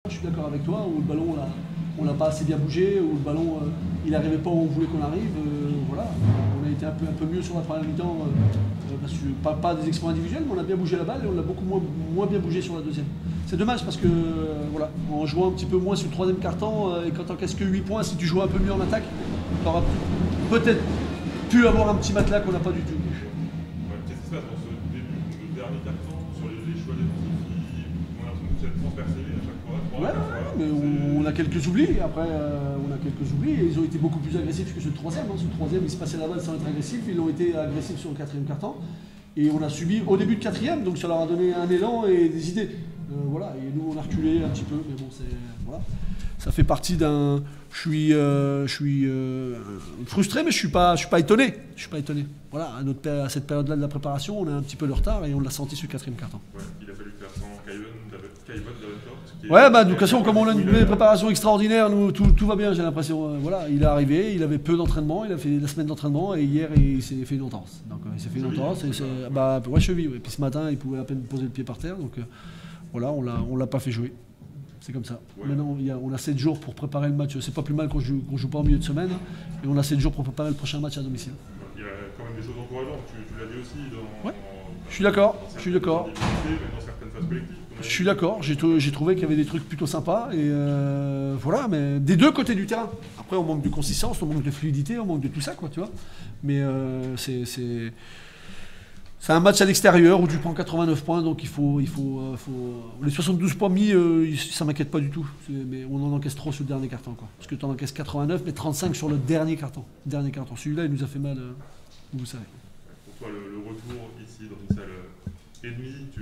Je suis d'accord avec toi, où le ballon on l'a pas assez bien bougé, où le ballon il n'arrivait pas où on voulait qu'on arrive. Voilà. On a été un peu mieux sur la première mi-temps, parce que pas des exploits individuels, mais on a bien bougé la balle et on l'a beaucoup moins bien bougé sur la deuxième. C'est dommage parce que voilà, en jouant un petit peu moins sur le troisième quart-temps, et quand tu n'encaisses que 8 points, si tu jouais un peu mieux en attaque, tu auras peut-être pu avoir un petit matelas qu'on n'a pas du tout. Qu'est-ce qui se passe dans ce début, le dernier quart-temps, sur les choix défensifs? On a l'impression que vous êtes transpercé à chaque fois. Mais on a quelques oublis. Après, on a quelques oublis. Et ils ont été beaucoup plus agressifs que ce troisième. Hein. Ce troisième, ils se passaient la balle sans être agressifs. Ils ont été agressifs sur le quatrième quart-temps. Et on a subi au début de quatrième, donc ça leur a donné un élan et des idées. Voilà. Et nous, on a reculé un petit peu. Mais bon, voilà. Ça fait partie d'un. Je suis frustré, mais je suis pas étonné. Je suis pas étonné. Voilà, à cette période-là de la préparation, on a un petit peu de retard et on l'a senti sur le quatrième quart-temps. Ouais, il a fallu faire sans Caïvon de Ouais, bah de toute façon, comme on a une préparation extraordinaire, nous tout va bien, j'ai l'impression. Voilà, il est arrivé, il avait peu d'entraînement, il a fait la semaine d'entraînement et hier il s'est fait une entorse. Donc il s'est fait une entorse et ouais, cheville. Ouais. Puis ce matin, il pouvait à peine poser le pied par terre, donc voilà, on l'a pas fait jouer. C'est comme ça. Ouais. Maintenant, on a 7 jours pour préparer le match. C'est pas plus mal qu'on joue pas en milieu de semaine. Et on a 7 jours pour préparer le prochain match à domicile. Il y a quand même des choses encourageantes. Tu l'as dit aussi dans. Ouais. Je suis d'accord. Je suis d'accord. Dans certaines phases collectives. Je suis d'accord. J'ai trouvé qu'il y avait des trucs plutôt sympas. Et voilà, mais des deux côtés du terrain. Après, on manque de consistance, on manque de fluidité, on manque de tout ça, quoi, tu vois. Mais c'est un match à l'extérieur où tu prends 89 points, donc il faut les 72 points mis, ça m'inquiète pas du tout. Mais on en encaisse trop sur le dernier carton, quoi. Parce que tu en encaisses 89, mais 35 sur le dernier carton. Celui-là, il nous a fait mal, vous savez. Pour toi, le retour ici dans une salle ennemie, il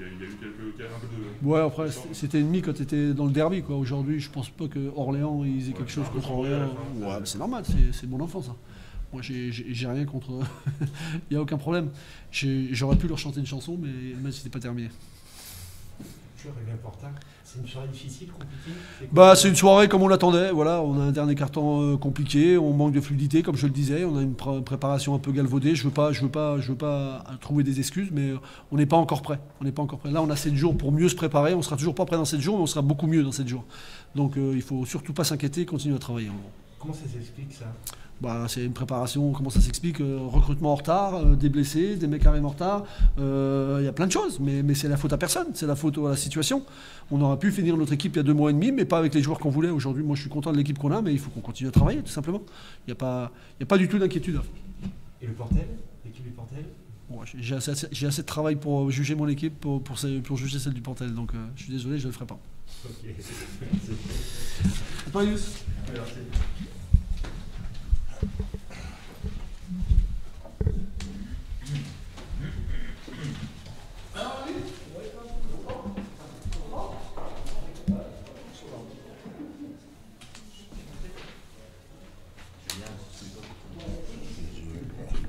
y a eu un peu de. Ouais, après, c'était ennemi quand tu étais dans le derby, quoi. Aujourd'hui, je pense pas que Orléans ils aient quelque chose contre Orléans. Ouais, c'est normal, c'est mon enfance. Hein. Moi, j'ai rien contre. Il n'y a aucun problème. J'aurais pu leur chanter une chanson, mais le match n'était pas terminé. Tu es arrivé un peu en retard. C'est une soirée difficile, compliquée? C'est une soirée comme on l'attendait. Voilà, on a un dernier carton compliqué. On manque de fluidité, comme je le disais. On a une préparation un peu galvaudée. Je veux pas trouver des excuses, mais on n'est pas encore prêt. Là, on a 7 jours pour mieux se préparer. On sera toujours pas prêt dans 7 jours, mais on sera beaucoup mieux dans 7 jours. Donc, il faut surtout pas s'inquiéter et continuer à travailler. Comment ça s'explique, ça? C'est une préparation, comment ça s'explique, recrutement en retard, des blessés, des mecs arrivent en retard, il y a plein de choses, mais c'est la faute à personne, c'est la faute à la situation. On aurait pu finir notre équipe il y a 2 mois et demi, mais pas avec les joueurs qu'on voulait. Aujourd'hui, moi je suis content de l'équipe qu'on a, mais il faut qu'on continue à travailler, tout simplement. Il n'y a pas du tout d'inquiétude. Et le Portel? L'équipe du Portel? Bon, j'ai assez de travail pour juger mon équipe, pour juger celle du Portel, donc je suis désolé, je ne le ferai pas. Ok, À toi, Yus. merci.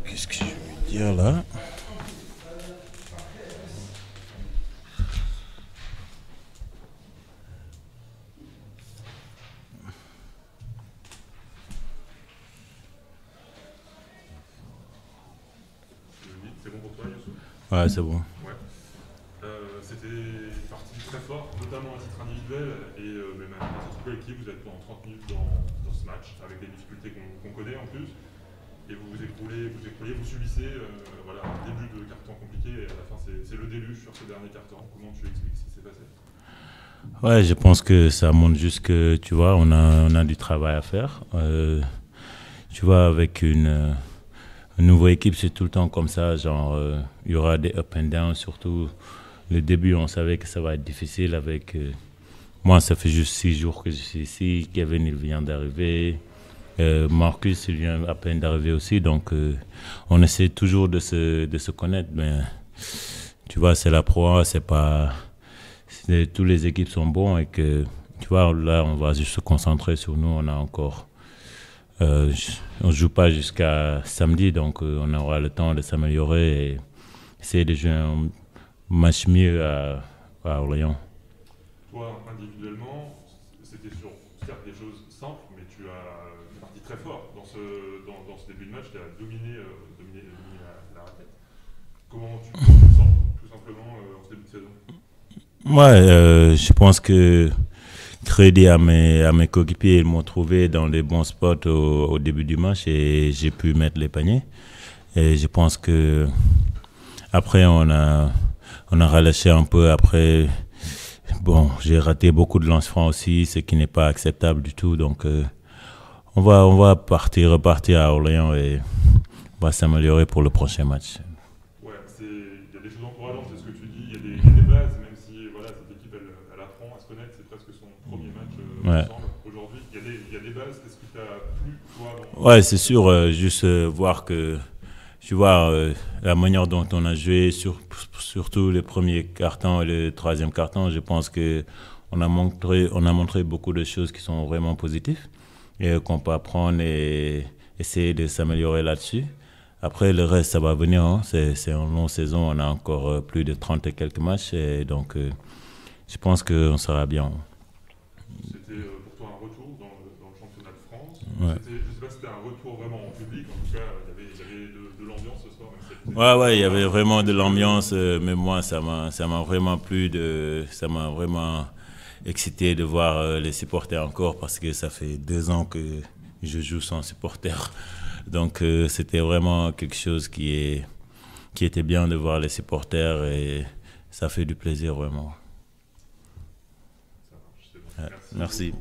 Qu'est-ce que je vais dire là? C'est bon pour toi, Youssou? Ouais, c'est bon. Ouais. C'était une partie très forte, notamment à titre individuel et même à titre collectif. Vous êtes pendant 30 minutes dans ce match, avec des difficultés qu'on connaît en plus. Et vous écroulez, vous subissez un début de carton compliqué et à la fin c'est le déluge sur ce dernier carton. Comment tu expliques ce qui s'est passé? Ouais, je pense que ça montre juste que, tu vois, on a du travail à faire. Tu vois, avec une nouvelle équipe, c'est tout le temps comme ça. Genre, il y aura des up and down, surtout le début, on savait que ça va être difficile. Moi, ça fait juste 6 jours que je suis ici. Kevin, il vient d'arriver. Marcus, il vient à peine d'arriver aussi. Donc, on essaie toujours de se connaître. Mais, tu vois, c'est la Pro A, c'est pas... Toutes les équipes sont bonnes et que, tu vois, là, on va juste se concentrer sur nous. On a encore... on ne joue pas jusqu'à samedi, donc on aura le temps de s'améliorer et essayer de jouer un match mieux à Orléans. Toi, individuellement, c'était sur certes des choses simples, mais tu as une partie très forte dans ce début de match. Tu as dominé la raquette. Comment tu te sens tout simplement en ce début de saison? Ouais, je pense que crédit à mes coéquipiers. Ils m'ont trouvé dans les bons spots au début du match et j'ai pu mettre les paniers. Et je pense que après on a relâché un peu. Après, bon, j'ai raté beaucoup de lance-francs aussi, ce qui n'est pas acceptable du tout. Donc on va repartir à Orléans et on va s'améliorer pour le prochain match. Ouais, il y a des choses encourageantes, c'est ce que tu dis. Il y a des bases, même si voilà, cette équipe elle apprend à se connaître. C'est presque son premier match ensemble aujourd'hui. Il y a des bases. Qu'est-ce qui t'a plu, toi? Ouais, c'est sûr. Juste voir que, tu vois, la manière dont on a joué, surtout les premiers cartons et le troisième carton, je pense que on a montré beaucoup de choses qui sont vraiment positives et qu'on peut apprendre et essayer de s'améliorer là-dessus. Après, le reste, ça va venir. Hein. C'est une longue saison. On a encore plus de 30 et quelques matchs. Et donc, je pense qu'on sera bien. C'était pour toi un retour dans le championnat de France. Ouais. Je ne sais pas si c'était un retour vraiment en public. En tout cas, il y avait de l'ambiance ce soir. Ouais, il y avait vraiment de l'ambiance. Mais moi, ça m'a vraiment plu. Ça m'a vraiment excité de voir les supporters encore parce que ça fait 2 ans que je joue sans supporters. Donc c'était vraiment quelque chose qui était bien de voir les supporters et ça fait du plaisir vraiment. Ça marche, c'est bon. Merci.